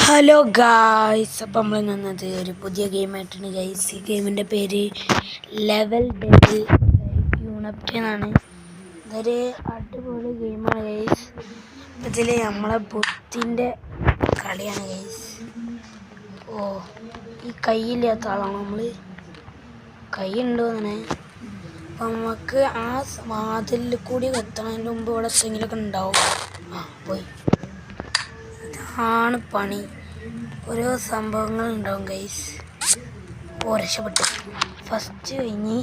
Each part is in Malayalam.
ഹലോ ഗായ്സ്, അപ്പം നമ്മൾ നിന്നത് ഒരു പുതിയ ഗെയിമായിട്ടാണ് ഗൈസ്. ഈ ഗെയിമിൻ്റെ പേര് ലെവൽ ഡെവിൽ യൂണിറ്റ് എന്നാണ്. ഇതൊരു അടിപൊളി ഗെയിമാണ് ഗൈസ്. ഇതിൽ നമ്മളെ ബുദ്ധിൻ്റെ കളിയാണ് ഗൈസ്. ഈ കൈയില്ലാത്ത ആളാണ് നമ്മൾ. കൈ ഉണ്ടോ അങ്ങനെ. അപ്പം നമുക്ക് ആ വാതിലിൽ കൂടി എത്തണതിന് മുമ്പ് ഇവിടെ എന്തെങ്കിലുമൊക്കെ ഉണ്ടാവും. പോയി ആണ് പണി. ഓരോ സംഭവങ്ങൾ ഉണ്ടാവും ഗൈസ്. രക്ഷപ്പെട്ടു. ഫസ്റ്റ് കഴിഞ്ഞ്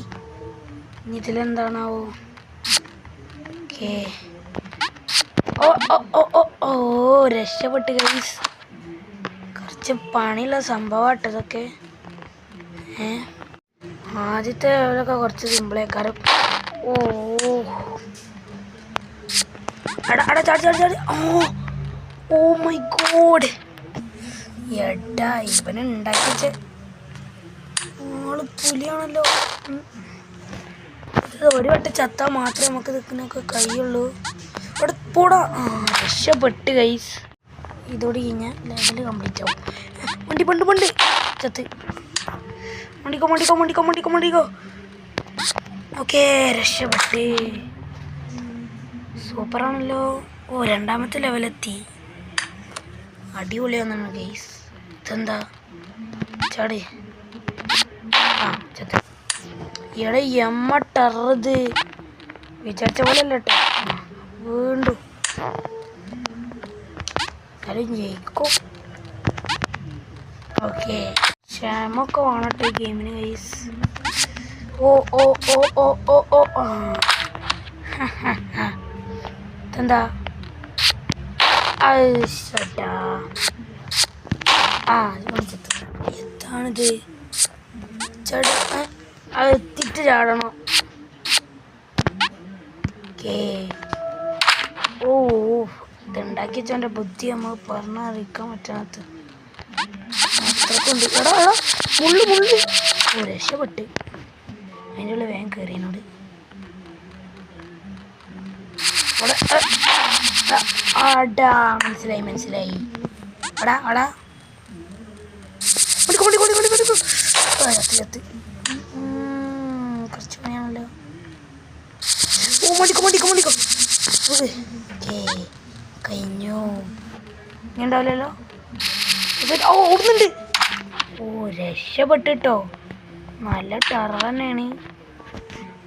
ഇനി ഇതിലെന്താണാവോ. ഓക്കേ, രക്ഷപ്പെട്ടു ഗൈസ്. കുറച്ച് പണിയുള്ള സംഭവമായിട്ട് ഇതൊക്കെ. ആദ്യത്തെ ലെവലൊക്കെ കുറച്ച് സിമ്പിളേക്കാരം. ചാടി. Oh my God. എടാ, ഇവനെ ഉണ്ടാക്കിച്ച ആള് പുലിയാണല്ലോ. ഒരു വട്ടം ചത്താൽ മാത്രമേ നമുക്ക് നിൽക്കുന്നൊക്കെ കഴിയുള്ളൂ. അവിടെ പോടാ. രക്ഷപ്പെട്ട് ഗൈസ്. ഇതോടെ കഴിഞ്ഞാൽ ലെവല് കംപ്ലീറ്റ് ആവും. വണ്ടി ചത്ത്. മണ്ടിക്കോ. ഓക്കെ, രക്ഷപ്പെട്ട്. സൂപ്പറാണല്ലോ. രണ്ടാമത്തെ ലെവലെത്തി. അടിപൊളിയാണെന്നാണ് ഗൈസ്. ഇതെന്താ ചാടി. ചത്ത്. ഇവിടെ എമ്മട്ടറുത് വിചാരിച്ച പോലെ അല്ല കേട്ടോ. വീണ്ടും അത് ജയിക്കും. ഓക്കെ, ക്ഷമൊക്കെ വേണട്ടോ ഈ ഗെയിമിന് ഗൈസ്. ഇതെന്താ എന്താണിത്. അത് എത്തിയിട്ട് ചാടണം. ഓക്കേ. ഇതുണ്ടാക്കി വെച്ചവൻ്റെ ബുദ്ധി നമ്മൾ പറഞ്ഞറിയിക്കാൻ പറ്റാത്ത അത്രക്കുണ്ട്. എടാ മുള്ളു. രക്ഷപ്പെട്ട്. അതിൻ്റെ ഉള്ളിൽ വേഗം കയറിയനോട്. മനസ്സിലായി. അടാ കുറച്ച് പണിയാണല്ലോ. മടിക്കോ. കഴിഞ്ഞു. ഇനി ഉണ്ടാവില്ലല്ലോ. ഓടുന്നുണ്ട്. രക്ഷപ്പെട്ടിട്ടോ. നല്ല ടെറർ തന്നെയാണ്.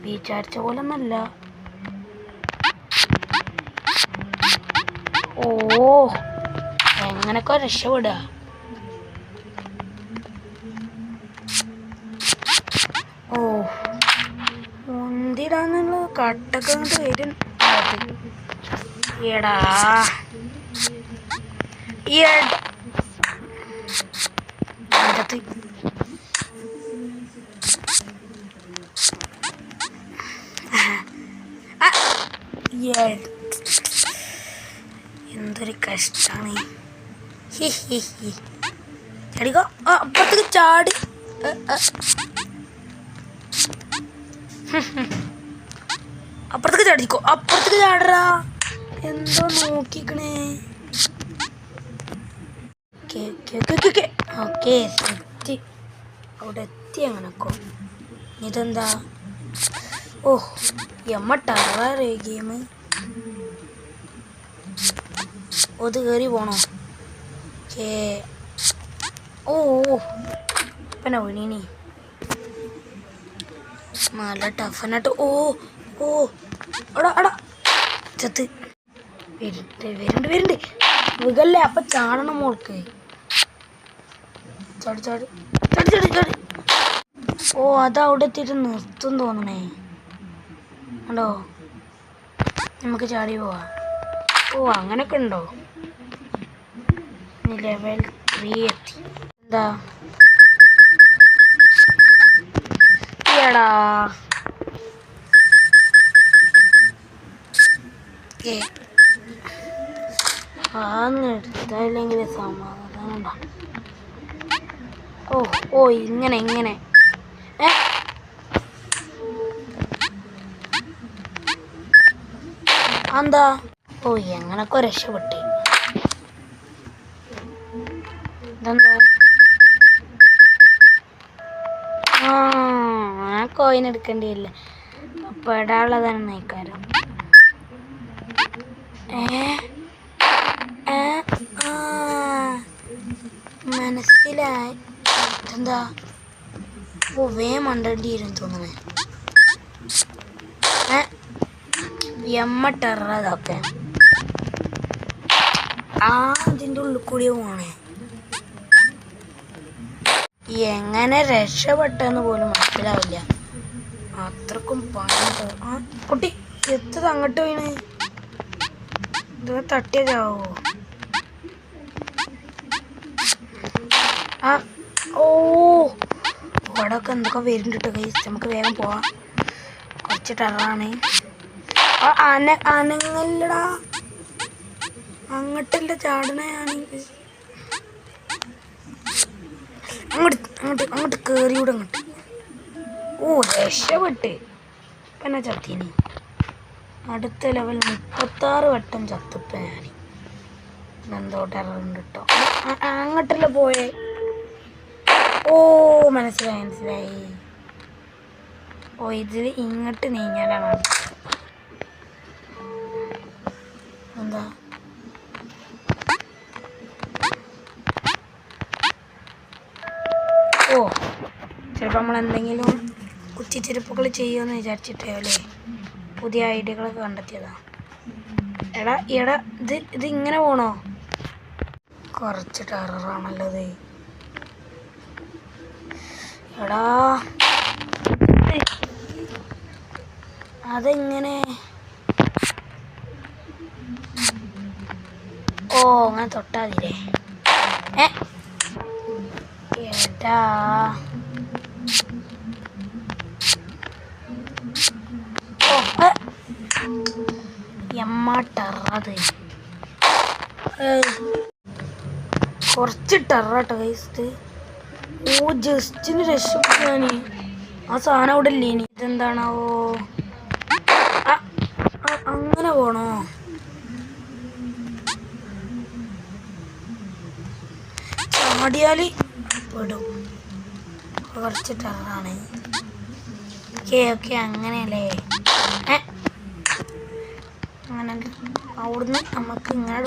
വിചാരിച്ച പോലെ ഒന്നല്ല. എങ്ങനൊക്കെ രക്ഷപ്പെടുക. മുന്തിടാന്നുള്ള കട്ടൊക്കെ അങ്ങോട്ട് വരും. എടാ എന്തൊരു കഷ്ടാണ്. ചാടിക്കോ. അപ്പുറത്തേക്ക് ചാടി. അപ്പുറത്തേക്ക് ചാടറാ. എന്തോ നോക്കിക്കണേ. ഓക്കെ, എത്തി. അവിടെ എത്തി. അങ്ങനൊക്കെ ഇതെന്താ. എമ്മട്ടറേ ഗെയിം. അത് കയറി പോണോ. ഓക്കേ. പിന്നെ വീണീനി. നല്ല ടഫനായിട്ട്. അടാ ചത്ത്. വരുന്നുണ്ട്. മുകല്ലേ. അപ്പം ചാടണം മോൾക്ക്. ചാടി. അതവിടെ എത്തിയിട്ട് നിർത്തും തോന്നണേ. ഉണ്ടോ? നമുക്ക് ചാടി പോവാ. അങ്ങനൊക്കെ ഉണ്ടോ. ലെവൽ 3 എത്തി. എന്താ എടാ. എടുത്തില്ലെങ്കിൽ സമാധാനം ഉണ്ടാവും. ഇങ്ങനെ എന്താ. എങ്ങനൊക്കെ രക്ഷപ്പെട്ടേ. ഇതെന്താ? ആ കോയിൻ എടുക്കേണ്ടിയില്ല. പെടാനുള്ളതാണ് നയിക്കാരം. മനസ്സിലായി. എന്താ മണ്ടേണ്ടി വരും തോന്നണേ. ടെറതൊക്കെ അതിൻ്റെ ഉള്ളിൽ കൂടി പോണേ. എങ്ങനെ രക്ഷപ്പെട്ടെന്ന് പോലും മനസ്സിലാവില്ല. അത്രക്കും പണിയുണ്ട്. കുട്ടി എത്ര അങ്ങോട്ട് വീണ് ഇത് തട്ടിയതാവോ? ഇവിടെയൊക്കെ എന്തൊക്കെ വരുന്നുണ്ട് ഗൈസ്. നമുക്ക് വേഗം പോവാം. കുറച്ച് ടെററാണ്. അനങ്ങല്ലടാ, അങ്ങോട്ടല്ല ചാടണയാണെങ്കിൽ അങ്ങോട്ട് കേറിയൂടെ അങ്ങോട്ട്. രക്ഷപ്പെട്ട് പിന്നെ ചത്തീനി. അടുത്ത ലെവൽ 36 വട്ടം ചത്തപ്പ ഞാൻ. എന്തോ ടെററുണ്ട് കേട്ടോ. അങ്ങോട്ടല്ല പോയേ. മനസ്സിലായി. ഇതിൽ ഇങ്ങോട്ട് നീങ്ങാനാണ്. എന്താ ചിലപ്പോൾ നമ്മൾ എന്തെങ്കിലും കുറ്റിച്ചെരുപ്പുകൾ ചെയ്യുമെന്ന് വിചാരിച്ചിട്ടേ അല്ലേ പുതിയ ഐഡിയകളൊക്കെ കണ്ടെത്തിയതാ. എടാ ഇത് ഇങ്ങനെ പോണോ? കുറച്ച് ടെററാണല്ലോ ഇത്. എടാ അതെങ്ങനെ? അങ്ങനെ തൊട്ടാതില്ലേ? ഏട്ടാ ടെറത് കുറച്ച് ടെറാട്ടോ കഴിച്ചിട്ട്. ജസ്റ്റിന് രക്ഷപ്പെട്ടാന് ആ സാധനം അവിടെ ഇല്ലേ? ഇതെന്താണാവോ? അങ്ങനെ പോണോ? ചാടിയാല് പെടും. കുറച്ച് ടെററാണ്. ഓക്കെ അങ്ങനെയല്ലേ? അങ്ങനെ അവിടുന്ന് നമുക്ക് ഇങ്ങനെ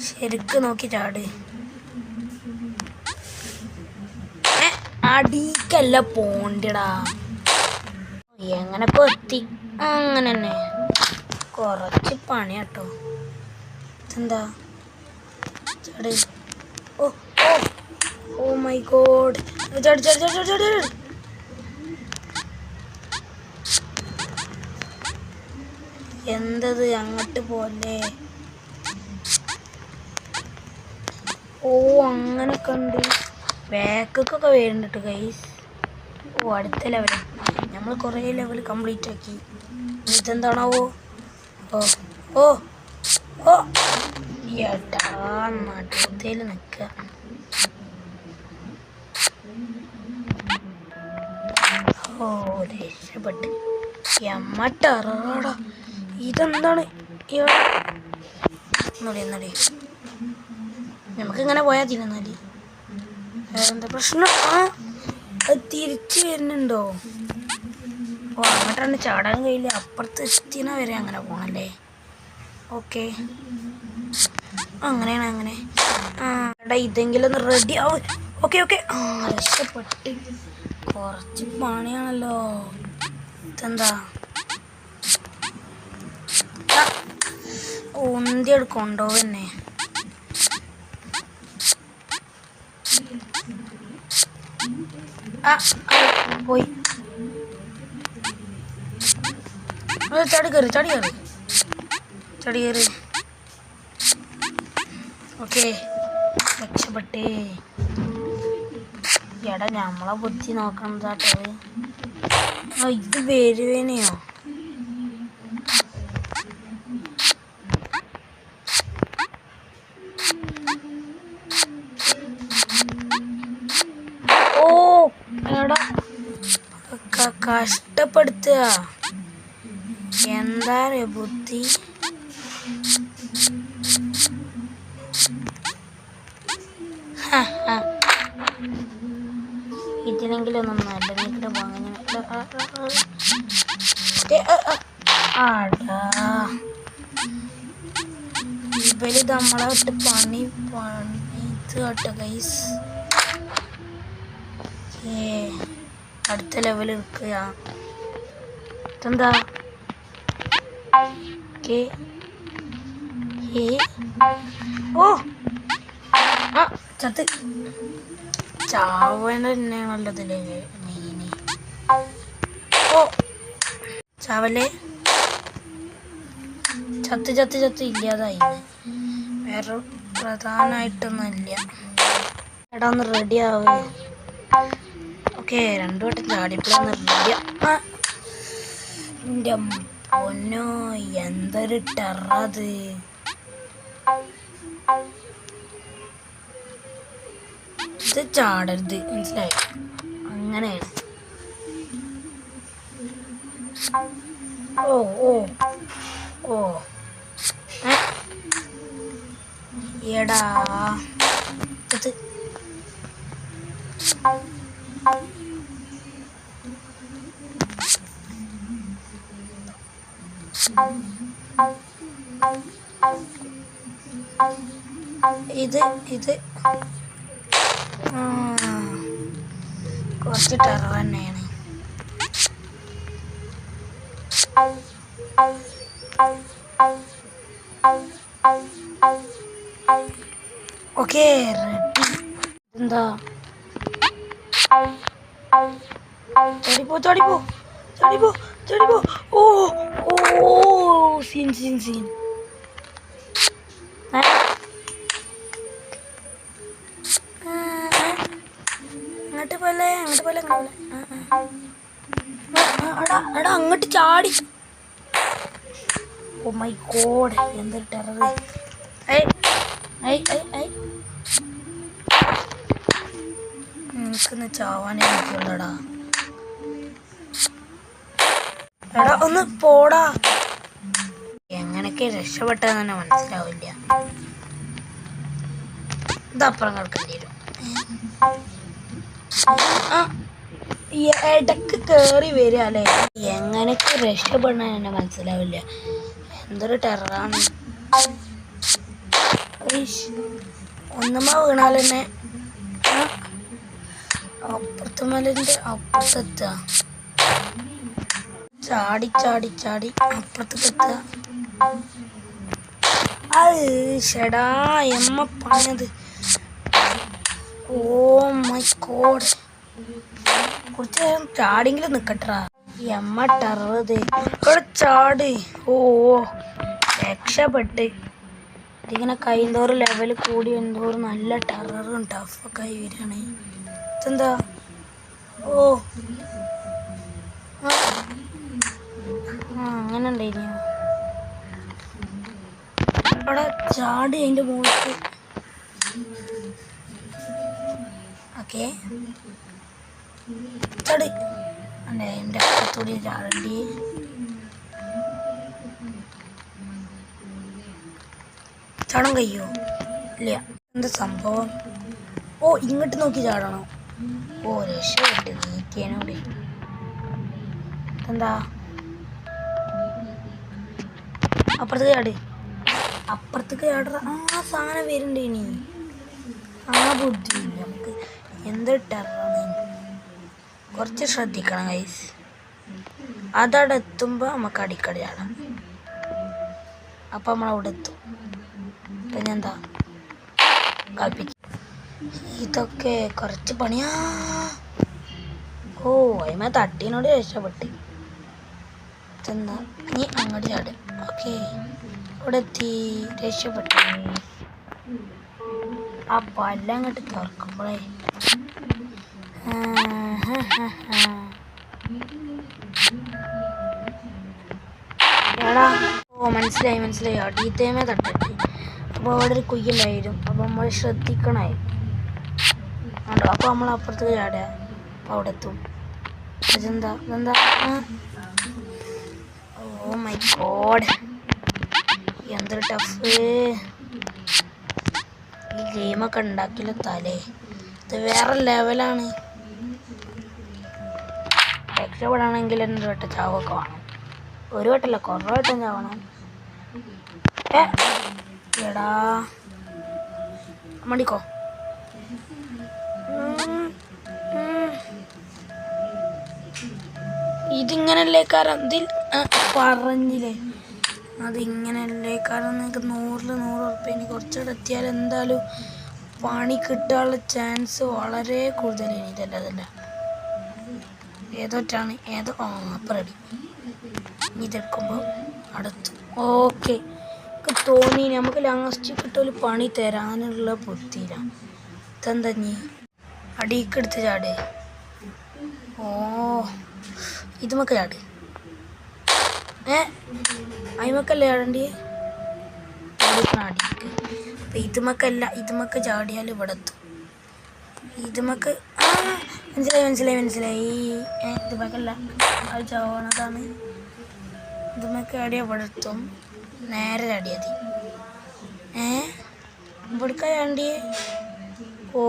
ശരിക്ക് നോക്കി ചാട്. അടിക്കല്ല പോണ്ടടാ. എങ്ങനെ എത്തി? അങ്ങനെ തന്നെ കുറച്ച് പണിയാട്ടോ. എന്താ ചാട്. Oh my god. ചാടി. എന്തത് അങ്ങോട്ട് പോലെ? അങ്ങനൊക്കെ ഉണ്ട്. ബാക്കൊക്കെ വരുന്നുണ്ട് ഗൈസ്. അടുത്ത ലെവൽ നമ്മൾ കുറേ ലെവൽ കംപ്ലീറ്റ് ആക്കി. ഇതെന്താണാവോ? ഏട്ടാ നടുത്തേൽ നിൽക്കുക. രക്ഷപ്പെട്ട്. ടെററാടാ. ഇതെന്താണ്? എന്നടി നമുക്കിങ്ങനെ പോയാൽ തിരുന്നാല് വേറെന്താ പ്രശ്നം? തിരിച്ചു വരുന്നുണ്ടോ? അങ്ങോട്ടാണ് ചാടാൻ കഴിയില്ല. അപ്പുറത്ത് എത്തിന വരെ അങ്ങനെ പോകണല്ലേ? ഓക്കെ അങ്ങനെയാണ്. എടാ ഇതെങ്കിലും ഒന്ന് റെഡി ആവും. ഓക്കെ രക്ഷപ്പെട്ട്. കുറച്ച് പണിയാണല്ലോ. ഇതെന്താ ഉന്തിയെടുക്കൊണ്ടോ തന്നെ? പോയി. ചാടി കയറി. ഓക്കെ രക്ഷപ്പെട്ടേ. എടാ നമ്മളെ ബുദ്ധി നോക്കണതാട്ടത്. ഇത് വരുവേനെയോ? എടാ കഷ്ടപ്പെടുത്തുക. എന്താ ബുദ്ധി? ഇതിനെങ്കിലും ഒന്നും നല്ല നീക്കിട്ട് പോകാൻ ഇവര് നമ്മളെ വിട്ട് പണിത് കേട്ടോ ഗൈസ്. അടുത്ത ലെവൽ എടുക്കുക. ഇതെന്താ ഓ ചത്ത് ചാവന തന്നെയാണല്ലതില്ലേ മെയിന്. ഓ ചാവല്ലേ, ചത്ത് ചത്ത് ചത്ത് ഇല്ലാതായി. വേറെ പ്രധാനമായിട്ടൊന്നുമില്ല. എടാ ഒന്ന് റെഡി ആവേ. ഓക്കെ, രണ്ടു വട്ടം ചാടിയപ്പോഴൊന്ന് റെഡിയാ. എൻ്റെ പൊന്നോ, എന്തൊരു ടെറത്. ഇത് ചാടരുത്, മനസ്സിലായി? അങ്ങനെയാണ്. ഓ ഓ ഓ എടാ ഇത് ഇത് ഇത് കുറച്ച് ടെറർ തന്നെയാണ്. Okay ready. എന്താ ചാടിപ്പോ ചാടിപ്പോ ചാടിപ്പോ ചാടിപ്പോ. ഓ ഓ സീൻ സീൻ സീൻ. അങ്ങോട്ട് പോലെ അങ്ങോട്ട് പോലെ എടാ എടാ അങ്ങോട്ട് ചാടി. ഓ മൈ ഗോഡ്, എന്തൊരു ടെറർ. എനിക്കൊന്ന് ചാവാനേ എനിക്കുള്ളടാ. എടാ ഒന്ന് പോടാ. എങ്ങനെയൊക്കെ രക്ഷപ്പെട്ടതെന്ന് തന്നെ മനസ്സിലാവില്ല. ഇതപ്പുറം കേൾക്കേണ്ടി വരും. ഇടക്ക് കേറി വരിക അല്ലേ. എങ്ങനെയൊക്കെ രക്ഷപ്പെടണ തന്നെ മനസ്സിലാവില്ല. എന്തൊരു ടെററാണ്. ഒന്നുമ വീണാൽ തന്നെ അപ്പുറത്ത് മലന്റെ അപ്പുറത്തെത്തുക. ചാടി ചാടി ചാടി അപ്പുറത്തേക്ക് എത്തുക. അത് ഷെടാ എമ്മ പണിയത്. ഓ മൈ ഗോഡ്, കുറച്ച് നേരം ചാടിയെങ്കിലും നിക്കട്ടാ. എമ്മ ടെറത് ഇവിടെ ചാട്. ഓ രക്ഷപ്പെട്ട്. ഇതിങ്ങനെ കഴിയുന്തോറും ലെവൽ കൂടി എന്തോറും നല്ല ടെററും ടഫൊക്കെ ആയി വരികയാണ്. ഇതെന്താ? ഓ അങ്ങനെ ഉണ്ടായിരുന്നു. അവിടെ ചാടി അതിൻ്റെ മുകളിൽ. ഓക്കെ ചാടി അല്ലേ, എൻ്റെ അപ്പത്തൂടി ചാടണ്ടി. ചാടാൻ കഴിയോ? ഇല്ല. എന്താ സംഭവം? ഓ ഇങ്ങോട്ട് നോക്കി ചാടണോ? ഓ രക്ഷപ്പെട്ട് നീക്കിയനോട്. എന്താ അപ്പുറത്തേക്ക് ചാട്, അപ്പുറത്തേക്ക് ചാട. ആ സാധനം വരുന്നുണ്ട് ഇനി. ആ ബുദ്ധി നമുക്ക് എന്തിട്ടാണ്. കുറച്ച് ശ്രദ്ധിക്കണം ഗൈസ്. അതവിടെ എത്തുമ്പോൾ നമുക്ക് അടിക്കടി ചാടാം. അപ്പം നമ്മളവിടെ എത്തും. പിന്നെ എന്താ കളിപ്പിക്കും. ഇതൊക്കെ കുറച്ച് പണിയാ. ഓ അതിമ തട്ടീനോട് രക്ഷപ്പെട്ട്. ഇതെന്താ ഇനി അങ്ങോട്ട് ചാട്. ഓക്കെ ഇവിടെ എത്തി, രക്ഷപ്പെട്ടു. ആ പല്ല അങ്ങോട്ട് തുറക്കുമ്പോഴേ എടാ. ഓ മനസ്സിലായി മനസ്സിലായി. അടിയത്തേമേ തട്ടിട്ട്. അപ്പോൾ അവിടെ ഒരു കുയ്യുണ്ടായിരുന്നു. അപ്പോൾ നമ്മൾ ശ്രദ്ധിക്കണമായി ഉണ്ടോ. അപ്പോൾ നമ്മൾ അപ്പുറത്തേക്ക് ചാടുക. അപ്പോൾ അവിടെ എത്തും. ഇതെന്താ ഇതെന്താ? ഓ മൈ ഗോഡ്, എന്തൊരു ടഫ്. ഈ ഗെയിമൊക്കെ ഉണ്ടാക്കില്ല തലേ ഇത് വേറെ ലെവലാണ്. രക്ഷപ്പെടാണെങ്കിൽ എൻ്റെ വട്ടം ചാവൊക്കെ വേണം. ഒരു വട്ടമല്ല കുറേ വട്ടം ചാവണം. എടാ മടിക്കോ. ഇതിങ്ങനല്ലേ കാരണം ഇതിൽ പറഞ്ഞില്ലേ അതിങ്ങനല്ലേ കാരണം നിങ്ങൾക്ക് 100 ഉറുപ്പിക ഇനി കുറച്ചുകൂടെ എത്തിയാൽ എന്തായാലും പണി കിട്ടാനുള്ള ചാൻസ് വളരെ കൂടുതലാണ്. ഇതല്ല ഏതോറ്റാണ് അപ്പം റെഡി. ഇതെടുക്കുമ്പോൾ അടുത്ത് ഓക്കെ തോന്നി നമുക്ക് ലാസ്റ്റ് കിട്ടൊരു പണി തരാനുള്ള ബുദ്ധിയില്ല. ഇതെന്താ നീ അടിക്കെടുത്ത് ചാട്. ഓ ഇതുമൊക്കെ ചാട്. അയിമക്കല്ലേ ചാടേണ്ടി അടിക്ക്. അപ്പം ഇതുമൊക്കെ ചാടിയാൽ ഇവിടെ എത്തും. ഇതുമൊക്കെ മനസ്സിലായി. ഇതുമൊക്കെയല്ല അത് ചാവണതാണ്. ഇതുമൊക്കെ ചാടിയാൽ ഇവിടെ എത്തും. നേരെ ചാടിയാൽ ഇവിടുക്ക ചാണ്ടിയേ. ഓ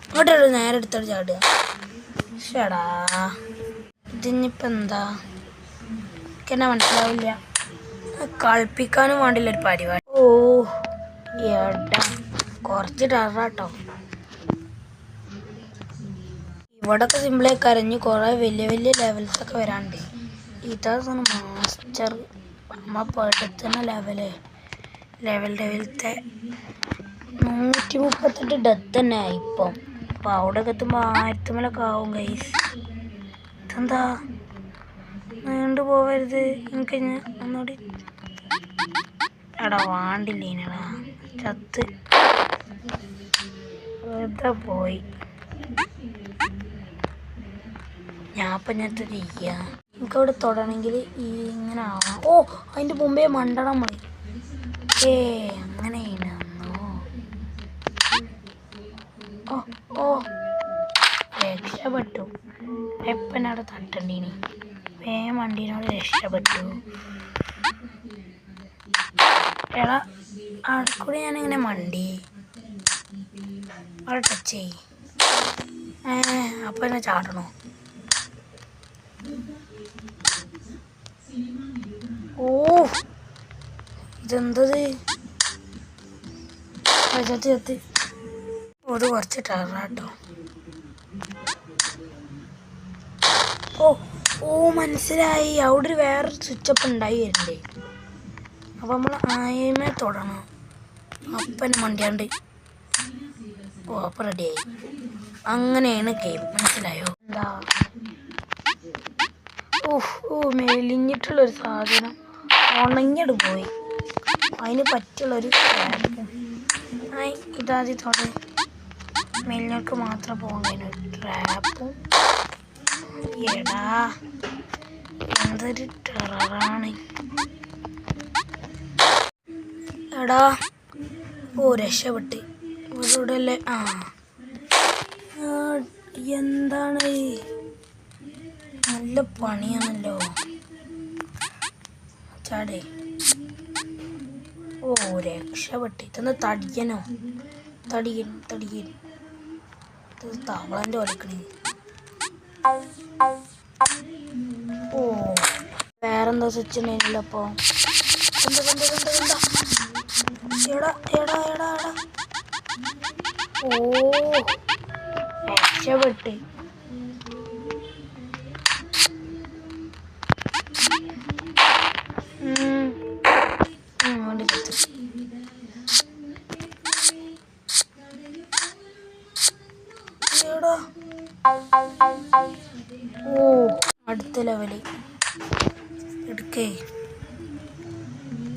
ഇങ്ങോട്ട് നേരെ എടുത്തോട്ട് ചാടുക. ഷടാ ഇതിനിപ്പോൾ എന്താ എനിക്കെന്നെ മനസ്സിലാവില്ല. കളിപ്പിക്കാനും വേണ്ടില്ല ഒരു പരിപാടി. ഓ എടാ കുറച്ച് ടറാട്ടോ. ഇവിടൊക്കെ സിമ്പിളായി കരഞ്ഞ് കുറേ വലിയ ലെവൽസൊക്കെ വരാണ്ട്. ഇതാണ് മാസ്റ്റർ അമ്മ പെടുത്തുന്ന ലെവലത്തെ 138 ഡെത്ത് തന്നെ ഇപ്പം. അപ്പോൾ അവിടെയൊക്കെ എത്തുമ്പോൾ 1000 ആവും ഗൈസ്. ഇതെന്താ നീണ്ടു പോവരുത്. എനിക്ക് ഒന്നുകൂടി എടാ വാണ്ടില്ലേനടാ ചത്ത് വെറുതെ പോയി. ഞാനിപ്പോൾ ചെയ്യാ എനിക്കവിടെ തൊടണമെങ്കിൽ ഇങ്ങനെ ആവാം. ഓ അതിൻ്റെ മുമ്പേ മണ്ടണം മതി. അങ്ങനെയാണോ? ഓ രക്ഷപ്പെട്ടു. എപ്പനവിടെ തട്ടണ്ടീനി വണ്ടീനോട് രക്ഷപ്പെട്ടു. എടാ അടുക്കൂടെ ഞാനിങ്ങനെ മണ്ടി അവിടെ ടച്ച് ചെയ്. അപ്പം എന്നെ ചാടണോ? ഓ ഇതെന്തത് ചത്ത് അത് കുറച്ച് ടറാട്ടോ. ഓ മനസ്സിലായി. അവിടെ ഒരു വേറൊരു സ്വിച്ചപ്പ് ഉണ്ടായി വരണ്ടേ. അപ്പം നമ്മൾ ആയമേ തൊടണം. അപ്പൻ മണ്ടിയാണ്ട് ഓ അപ്പം റെഡിയായി. അങ്ങനെയാണ് ഗെയിം. മനസ്സിലായോ? എന്താ മെലിഞ്ഞിട്ടുള്ളൊരു സാധനം ഉണങ്ങിയത് പോയി. അതിന് പറ്റുള്ളൊരു ഇതാദ്യം തൊട മെലിഞ്ഞവർക്ക് മാത്രം പോകാൻ കഴിയുന്ന ഒരു ട്രാപ്പും. എടാ എന്തൊരു ടെററാണ്. എടാ ഓ രക്ഷപ്പെട്ട് ഇവിടെ അല്ലേ. എന്താണ് നല്ല പണിയാണല്ലോ. ചാടേ. ഓ രക്ഷപ്പെട്ട്. ഇതെന്താ തടിയനോ? തടിയൻ ഇത് തവളൻ്റെ ഒലക്കണേ. ഓ വേറെന്താ സ്വിച്ച് ഉണ്ടായിരുന്നില്ല. അപ്പോൾ എടാ ഓ രക്ഷപ്പെട്ട്. ഓ അടുത്ത ലെവല് എടുക്കേ.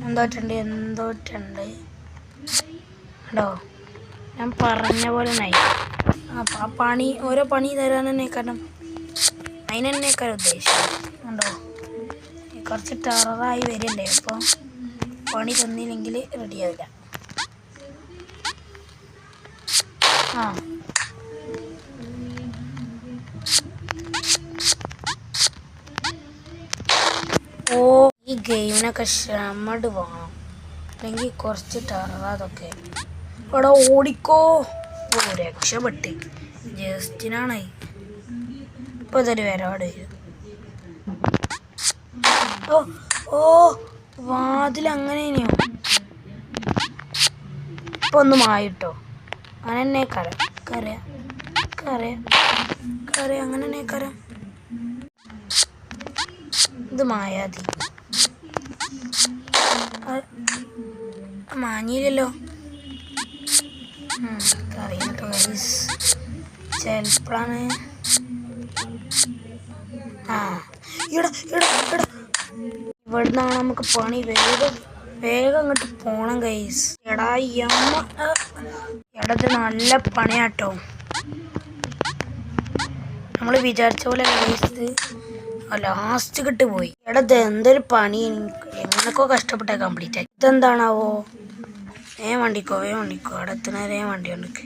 എന്തോട്ടുണ്ട് കേട്ടോ. ഞാൻ പറഞ്ഞ പോലെ നയി. അപ്പം ആ ഓരോ പണി തരാൻ തന്നെ കാരണം അതിനെന്നേക്കാൾ ഉദ്ദേശം കണ്ടോ. കുറച്ച് ടെററായി വരില്ലേ. അപ്പോൾ പണി തന്നില്ലെങ്കിൽ റെഡിയാവില്ല. ഓ ഈ ഗെയിമിനൊക്കെ ശ്രമഡ് പോകണം. അല്ലെങ്കിൽ കുറച്ച് ടെറർ അതൊക്കെ എടാ ഓടിക്കോ. ഓ രക്ഷപ്പെട്ട്. ജസ്റ്റിനാണ് ഇപ്പൊ ഇതൊരു വരാട് വരും. ഓ ഓ വാതിൽ അങ്ങനെ തന്നെയോ. ഇപ്പൊ ഒന്ന് മായിട്ടോ. അങ്ങനെ തന്നെ കര അങ്ങനെ തന്നെ കരം. ഇത് മായാതി മാഞ്ഞില്ലല്ലോ. അറിയാട്ടോ ഗൈസ്. ചെലപ്പോഴാണ് ഇവിടുന്നാണ് നമുക്ക് പണി. വേഗം അങ്ങോട്ട് പോണം ഗൈസ്. എടാ എടത് നല്ല പണിയാട്ടോ. നമ്മൾ വിചാരിച്ച പോലെ ഗൈസ് ലാസ്റ്റ് കിട്ട് പോയി. എടത് എന്തൊരു പണി. എങ്ങനൊക്കെ കഷ്ടപ്പെട്ട കംപ്ലീറ്റ് ആയി. ഇതെന്താണാവോ. വണ്ടിക്കോ അവിടെ എത്തുന്നവരെ വണ്ടി കൊണ്ടിക്ക്.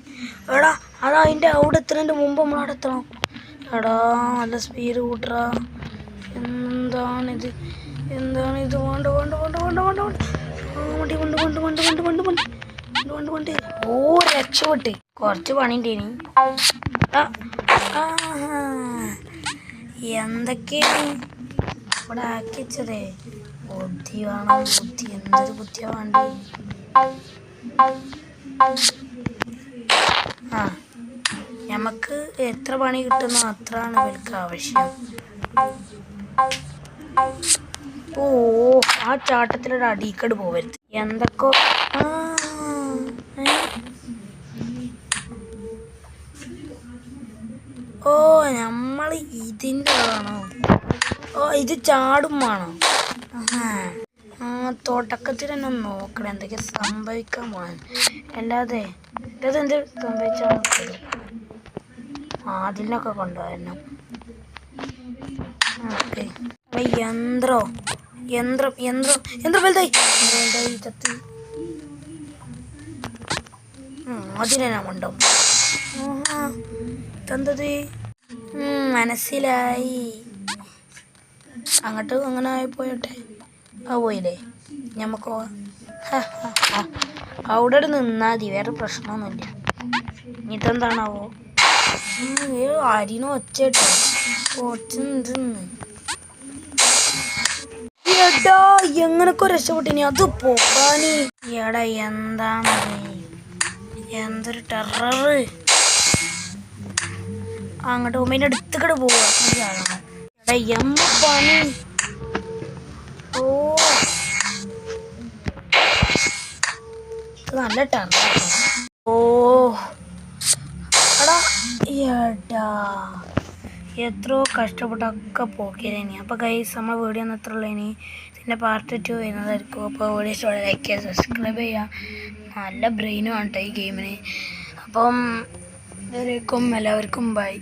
എടാ അതാ അതിൻ്റെ അവിടെ എത്തുന്നതിൻ്റെ മുമ്പ് നമ്മൾ അവിടെ എത്തണം. എടാ നല്ല സ്പീഡ് കൂട്ടറാ. എന്താണിത് വണ്ടി. ഓ രക്ഷപ്പെട്ട്. കുറച്ച് പണിണ്ടേനി. എന്തൊക്കെയാണ് ഇവിടെ ആക്കി വെച്ചതേ. ബുദ്ധി വേണം. എന്തൊരു ബുദ്ധിയാ വേണ്ടി. നമുക്ക് എത്ര പണി കിട്ടുന്നോ അത്രയാണ് ഇവർക്ക് ആവശ്യം. ഓ ആ ചാട്ടത്തിലൊരു അടീക്കട് പോവരുത്. എന്തൊക്കെ ഓ നമ്മൾ ഇതിൻ്റെ ആണോ. ഓ ഇത് ചാടും വേണോ. തുടക്കത്തിൽ തന്നെ നോക്കണം എന്തൊക്കെ സംഭവിക്കാൻ പോകാൻ. അല്ലാതെ ഇതെന്ത് സംഭവിച്ചാൽ അതിനൊക്കെ കൊണ്ടുവരണം. ഓക്കെ യന്ത്രം വലുതായി ചത്ത്. അതിനെ ഞാൻ കൊണ്ടുപോകും. എന്തത് മനസ്സിലായി. അങ്ങോട്ട് അങ്ങനെ ആയിപ്പോയട്ടെ. പോയില്ലേ. ഞമ്മക്ക് അവിടെ നിന്നാൽ മതി. വേറെ പ്രശ്നമൊന്നുമില്ല. ഇതെന്താണാവോ. അരിനോ ഒച്ചട്ടോ. എടാ എങ്ങനൊക്കെ രക്ഷപ്പെട്ടിനി. അത് പോക്കാനി. എടാ എന്താണ് എന്തൊരു ടെറർ. അങ്ങോട്ട് പോകുമ്പോ അതിൻ്റെ അടുത്തേക്കടെ പോവാ. എടാ എമ്മ പണി. ഓ നല്ല ടെറർ. ഓ എടാ എത്രയോ കഷ്ടപ്പെട്ടൊക്കെ പോക്കിയതേനി. അപ്പോൾ ഗൈസ് നമ്മൾ വീഡിയോ ഒന്നും എത്ര ഉള്ളതിന്. ഇതിൻ്റെ പാർട്ട് 2 വരുന്നതായിരിക്കും. അപ്പോൾ വീഡിയോ ഇഷ്ടമുള്ള ലൈക്ക് ചെയ്യുക, സബ്സ്ക്രൈബ് ചെയ്യുക. നല്ല ബ്രെയിനും ആണ് കേട്ടോ ഈ ഗെയിമിന്. അപ്പം എല്ലാവർക്കും ബൈ.